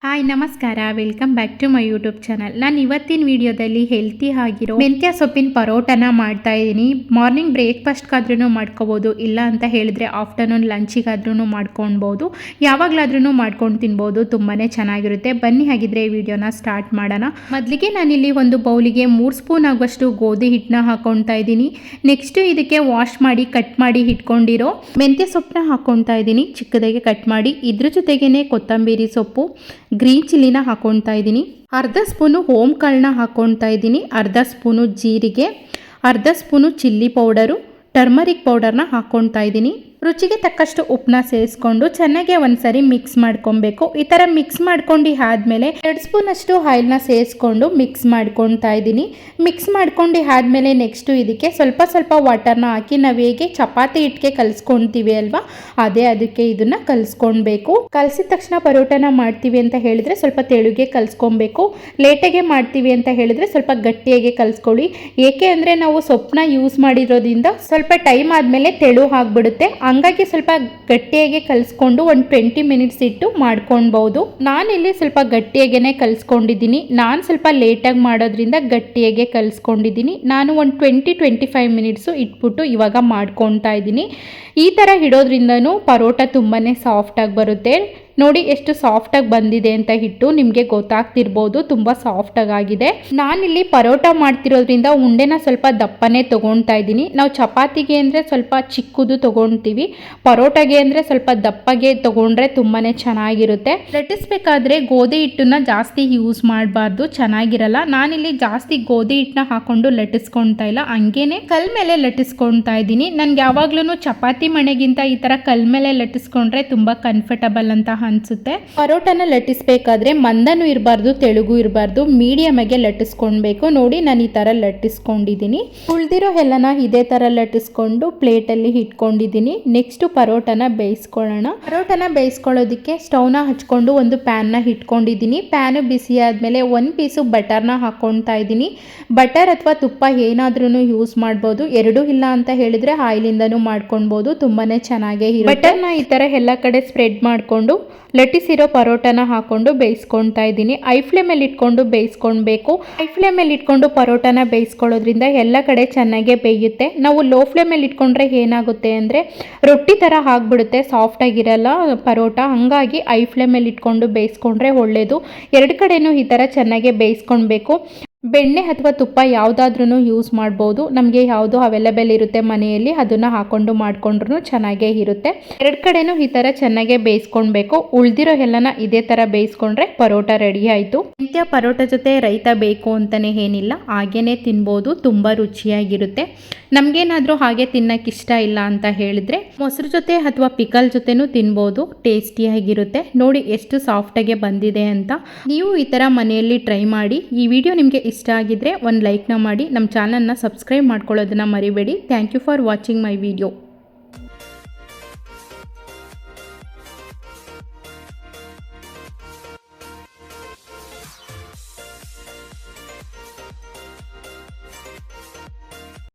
Hi ನಮಸ್ಕಾರ, welcome back to my YouTube channel. ನಾನು ಇವತ್ತಿನ ವಿಡಿಯೋದಲ್ಲಿ ಹೆಲ್ತಿ ಆಗಿರೋ ಮೆಂತ್ಯ ಸೊಪ್ಪಿನ ಪರೋಟನ ಮಾಡ್ತಾ ಇದ್ದೀನಿ. ಮಾರ್ನಿಂಗ್ ಬ್ರೇಕ್ಫಾಸ್ಟ್ಗಾದ್ರೂ ಮಾಡ್ಕೋಬೋದು, ಇಲ್ಲ ಅಂತ ಹೇಳಿದ್ರೆ ಆಫ್ಟರ್ನೂನ್ ಲಂಚಿಗಾದ್ರೂ ಮಾಡ್ಕೊಳ್ಬೋದು, ಯಾವಾಗಲಾದ್ರೂ ಮಾಡ್ಕೊಂಡು ತಿನ್ಬೋದು. ತುಂಬಾ ಚೆನ್ನಾಗಿರುತ್ತೆ. ಬನ್ನಿ ಹಾಗಿದ್ರೆ ಈ ವಿಡಿಯೋನ ಸ್ಟಾರ್ಟ್ ಮಾಡೋಣ. ಮೊದಲಿಗೆ ನಾನಿಲ್ಲಿ ಒಂದು ಬೌಲಿಗೆ 3 ಸ್ಪೂನ್ ಆಗುವಷ್ಟು ಗೋಧಿ ಹಿಟ್ಟನ್ನ ಹಾಕೊಳ್ತಾ ಇದ್ದೀನಿ. ನೆಕ್ಸ್ಟ್ ಇದಕ್ಕೆ ವಾಶ್ ಮಾಡಿ ಕಟ್ ಮಾಡಿ ಇಟ್ಕೊಂಡಿರೋ ಮೆಂತ್ಯ ಸೊಪ್ಪನ್ನ ಹಾಕೊಳ್ತಾ ಇದ್ದೀನಿ, ಚಿಕ್ಕದಾಗಿ ಕಟ್ ಮಾಡಿ. ಇದ್ರ ಜೊತೆಗೇನೆ ಕೊತ್ತಂಬರಿ ಸೊಪ್ಪು, ಗ್ರೀನ್ ಚಿಲ್ಲಿನ ಹಾಕೊಳ್ತಾ ಇದ್ದೀನಿ, ಅರ್ಧ ಸ್ಪೂನು ಕಾಳನ್ನ ಹಾಕೊಳ್ತಾ ಇದ್ದೀನಿ, ಅರ್ಧ ಸ್ಪೂನು ಜೀರಿಗೆ, ಅರ್ಧ ಸ್ಪೂನು ಚಿಲ್ಲಿ ಪೌಡರು, ಟರ್ಮರಿಕ್ ಪೌಡರ್ನ ಹಾಕೊಳ್ತಾ ಇದ್ದೀನಿ. ರುಚಿಗೆ ತಕ್ಕಷ್ಟು ಉಪ್ಪನ್ನ ಸೇರಿಸ್ಕೊಂಡು ಚೆನ್ನಾಗಿ ಒಂದ್ಸರಿ ಮಿಕ್ಸ್ ಮಾಡ್ಕೊಬೇಕು. ಈ ಥರ ಮಿಕ್ಸ್ ಮಾಡ್ಕೊಂಡು ಆದಮೇಲೆ 2 ಸ್ಪೂನ್ ಅಷ್ಟು ಆಯಿಲ್ನ ಸೇರಿಸ್ಕೊಂಡು ಮಿಕ್ಸ್ ಮಾಡ್ಕೊತಾ ಇದ್ದೀನಿ. ಮಿಕ್ಸ್ ಮಾಡ್ಕೊಂಡು ಆದಮೇಲೆ ನೆಕ್ಸ್ಟು ಇದಕ್ಕೆ ಸ್ವಲ್ಪ ಸ್ವಲ್ಪ ವಾಟರ್ನ ಹಾಕಿ ನಾವು ಹೇಗೆ ಚಪಾತಿ ಹಿಟ್ಟಿಗೆ ಕಲಿಸ್ಕೊತೀವಿ ಅಲ್ವಾ, ಅದಕ್ಕೆ ಇದನ್ನು ಕಲಿಸ್ಕೊಳ್ಬೇಕು. ಕಲಸಿದ ತಕ್ಷಣ ಪರೋಟನ ಮಾಡ್ತೀವಿ ಅಂತ ಹೇಳಿದ್ರೆ ಸ್ವಲ್ಪ ತೆಳುಗೆ ಕಲಿಸ್ಕೊಬೇಕು. ಲೇಟಾಗೆ ಮಾಡ್ತೀವಿ ಅಂತ ಹೇಳಿದ್ರೆ ಸ್ವಲ್ಪ ಗಟ್ಟಿಯಾಗೆ ಕಲಿಸ್ಕೊಳ್ಳಿ. ಏಕೆ ಅಂದರೆ ನಾವು ಸೊಪ್ಪನ್ನ ಯೂಸ್ ಮಾಡಿರೋದ್ರಿಂದ ಸ್ವಲ್ಪ ಟೈಮ್ ಆದಮೇಲೆ ತೆಳು ಆಗಿಬಿಡುತ್ತೆ. ಹಂಗಾಗಿ ಸ್ವಲ್ಪ ಗಟ್ಟಿಯಾಗಿ ಕಲಿಸ್ಕೊಂಡು ಒಂದು 20 ಮಿನಿಟ್ಸ್ ಇಟ್ಟು ಮಾಡ್ಕೊಳ್ಬೋದು. ನಾನಿಲ್ಲಿ ಸ್ವಲ್ಪ ಗಟ್ಟಿಯಾಗೇ ಕಲಿಸ್ಕೊಂಡಿದ್ದೀನಿ. ನಾನು ಸ್ವಲ್ಪ ಲೇಟಾಗಿ ಮಾಡೋದ್ರಿಂದ ಗಟ್ಟಿಯಾಗೆ ಕಲಿಸ್ಕೊಂಡಿದ್ದೀನಿ. ನಾನು ಒಂದು 20-25 ಮಿನಿಟ್ಸು ಇಟ್ಬಿಟ್ಟು ಇವಾಗ ಮಾಡ್ಕೊತಾ ಇದ್ದೀನಿ. ಈ ಥರ ಇಡೋದ್ರಿಂದನೂ ಪರೋಟ ತುಂಬಾ ಸಾಫ್ಟಾಗಿ ಬರುತ್ತೆ. ನೋಡಿ ಎಷ್ಟು ಸಾಫ್ಟಾಗಿ ಬಂದಿದೆ ಅಂತ ಹಿಟ್ಟು, ನಿಮಗೆ ಗೊತ್ತಾಗ್ತಿರ್ಬೋದು ತುಂಬ ಸಾಫ್ಟಾಗಿ ಆಗಿದೆ. ನಾನಿಲ್ಲಿ ಪರೋಟ ಮಾಡ್ತಿರೋದ್ರಿಂದ ಉಂಡೆನ ಸ್ವಲ್ಪ ದಪ್ಪನೇ ತೊಗೊಳ್ತಾ ಇದ್ದೀನಿ. ನಾವು ಚಪಾತಿಗೆ ಅಂದರೆ ಸ್ವಲ್ಪ ಚಿಕ್ಕದು ತೊಗೊಳ್ತೀವಿ, ಪರೋಟಗೆ ಅಂದರೆ ಸ್ವಲ್ಪ ದಪ್ಪಗೆ ತೊಗೊಂಡ್ರೆ ತುಂಬಾ ಚೆನ್ನಾಗಿರುತ್ತೆ. ಲಟ್ಟಿಸ್ಬೇಕಾದ್ರೆ ಗೋಧಿ ಹಿಟ್ಟನ್ನ ಜಾಸ್ತಿ ಯೂಸ್ ಮಾಡಬಾರ್ದು, ಚೆನ್ನಾಗಿರಲ್ಲ. ನಾನಿಲ್ಲಿ ಜಾಸ್ತಿ ಗೋಧಿ ಹಿಟ್ಟನ್ನ ಹಾಕೊಂಡು ಲಟ್ಟಿಸ್ಕೊಳ್ತಾ ಇಲ್ಲ, ಹಂಗೇನೆ ಕಲ್ ಮೇಲೆ ಲಟ್ಟಿಸ್ಕೊಳ್ತಾ ಇದ್ದೀನಿ. ನನಗೆ ಯಾವಾಗ್ಲೂ ಚಪಾತಿ ಮಣೆಗಿಂತ ಈ ಥರ ಕಲ್ ಮೇಲೆ ಲಟ್ಟಿಸ್ಕೊಂಡ್ರೆ ತುಂಬ ಕಂಫರ್ಟಬಲ್ ಅಂತ ಅನ್ಸುತ್ತೆ. ಪರೋಟನ ಲಟ್ಟಿಸ್ಬೇಕಾದ್ರೆ ಮಂದನೂ ಇರಬಾರ್ದು, ತೆಳುಗೂ ಇರಬಾರ್ದು, ಮೀಡಿಯಮ್ ಆಗಿ ಲಟ್ಟಿಸ್ಕೊಳ್ಬೇಕು. ನೋಡಿ ನಾನು ಈ ತರ ಲಟ್ಟಿಸ್ಕೊಂಡಿದ್ದೀನಿ. ಉಳಿದಿರೋ ಎಲ್ಲನ ಇದೇ ತರ ಲಟ್ಟಿಸ್ಕೊಂಡು ಪ್ಲೇಟಲ್ಲಿ ಇಟ್ಕೊಂಡಿದ್ದೀನಿ. ನೆಕ್ಸ್ಟ್ ಪರೋಟನ ಬೇಯಿಸ್ಕೊಳ್ಳೋಣ. ಪರೋಟನ ಬೇಯಿಸ್ಕೊಳ್ಳೋದಕ್ಕೆ ಸ್ಟವ್ನ ಹಚ್ಕೊಂಡು ಒಂದು ಪ್ಯಾನ್ನ ಇಟ್ಕೊಂಡಿದ್ದೀನಿ. ಪ್ಯಾನ್ ಬಿಸಿ ಆದಮೇಲೆ 1 ಪೀಸು ಬಟರ್ನ ಹಾಕೊಳ್ತಾ ಇದ್ದೀನಿ. ಬಟರ್ ಅಥವಾ ತುಪ್ಪ ಏನಾದ್ರೂ ಯೂಸ್ ಮಾಡ್ಬೋದು, ಎರಡೂ ಇಲ್ಲ ಅಂತ ಹೇಳಿದ್ರೆ ಆಯಿಲಿಂದನೂ ಮಾಡ್ಕೊಳ್ಬೋದು, ತುಂಬಾನೇ ಚೆನ್ನಾಗೇ ಇರುತ್ತೆ. ಬಟರ್ನ ಈ ತರ ಎಲ್ಲ ಕಡೆ ಸ್ಪ್ರೆಡ್ ಮಾಡಿಕೊಂಡು ಲಟ್ಟಿಸಿರೋ ಪರೋಟನ ಹಾಕೊಂಡು ಬೇಯಿಸ್ಕೊಳ್ತಾ ಇದ್ದೀನಿ. ಐ ಫ್ಲೇಮಲ್ಲಿ ಇಟ್ಕೊಂಡು ಬೇಯಿಸ್ಕೊಳ್ಬೇಕು. ಐ ಫ್ಲೇಮಲ್ಲಿ ಇಟ್ಕೊಂಡು ಪರೋಟನ ಬೇಯಿಸ್ಕೊಳ್ಳೋದ್ರಿಂದ ಎಲ್ಲ ಕಡೆ ಚೆನ್ನಾಗೇ ಬೇಯುತ್ತೆ. ನಾವು ಲೋ ಫ್ಲೇಮಲ್ಲಿ ಇಟ್ಕೊಂಡ್ರೆ ಏನಾಗುತ್ತೆ ಅಂದರೆ ರೊಟ್ಟಿ ಥರ ಆಗಿಬಿಡುತ್ತೆ, ಸಾಫ್ಟಾಗಿರಲ್ಲ ಪರೋಟ. ಹಾಗಾಗಿ ಐ ಫ್ಲೇಮಲ್ಲಿ ಇಟ್ಕೊಂಡು ಬೇಯಿಸ್ಕೊಂಡ್ರೆ ಒಳ್ಳೆಯದು. ಎರಡು ಕಡೆನೂ ಈ ಥರ ಚೆನ್ನಾಗೇ ಬೇಯಿಸ್ಕೊಳ್ಬೇಕು. ಬೆಣ್ಣೆ ಅಥವಾ ತುಪ್ಪ ಯಾವುದಾದ್ರೂ ಯೂಸ್ ಮಾಡ್ಬೋದು, ನಮಗೆ ಯಾವುದು ಅವೈಲೇಬಲ್ ಇರುತ್ತೆ ಮನೆಯಲ್ಲಿ ಅದನ್ನು ಹಾಕೊಂಡು ಮಾಡಿಕೊಂಡ್ರೂ ಚೆನ್ನಾಗೇ ಇರುತ್ತೆ. ಎರಡು ಕಡೆನೂ ಈ ಥರ ಚೆನ್ನಾಗೇ ಬೇಯಿಸ್ಕೊಳ್ಬೇಕು. ಉಳಿದಿರೋ ಎಲ್ಲನ ಇದೇ ಥರ ಬೇಯಿಸ್ಕೊಂಡ್ರೆ ಪರೋಟ ರೆಡಿ ಆಯಿತು. ಮೆಂತ್ಯ ಪರೋಟ ಜೊತೆ ರೈತ ಬೇಕು ಅಂತಲೇ ಏನಿಲ್ಲ, ಹಾಗೇ ತಿನ್ಬೋದು, ತುಂಬ ರುಚಿಯಾಗಿರುತ್ತೆ. ನಮಗೇನಾದರೂ ಹಾಗೆ ತಿನ್ನೋಕೆ ಇಷ್ಟ ಇಲ್ಲ ಅಂತ ಹೇಳಿದ್ರೆ ಮೊಸರು ಜೊತೆ ಅಥವಾ ಪಿಕಲ್ ಜೊತೆನೂ ತಿನ್ಬೋದು, ಟೇಸ್ಟಿಯಾಗಿರುತ್ತೆ. ನೋಡಿ ಎಷ್ಟು ಸಾಫ್ಟಾಗೆ ಬಂದಿದೆ ಅಂತ. ನೀವು ಈ ಥರ ಮನೆಯಲ್ಲಿ ಟ್ರೈ ಮಾಡಿ. ಈ ವಿಡಿಯೋ ನಿಮಗೆ ಇಷ್ಟ ಆಗಿದ್ರೆ ಒಂದು ಲೈಕ್ನ ಮಾಡಿ, ನಮ್ಮ ಚಾನಲ್ನ ಸಬ್ಸ್ಕ್ರೈಬ್ ಮಾಡ್ಕೊಳ್ಳೋದನ್ನ ಮರಿಬೇಡಿ. Thank you for watching my video.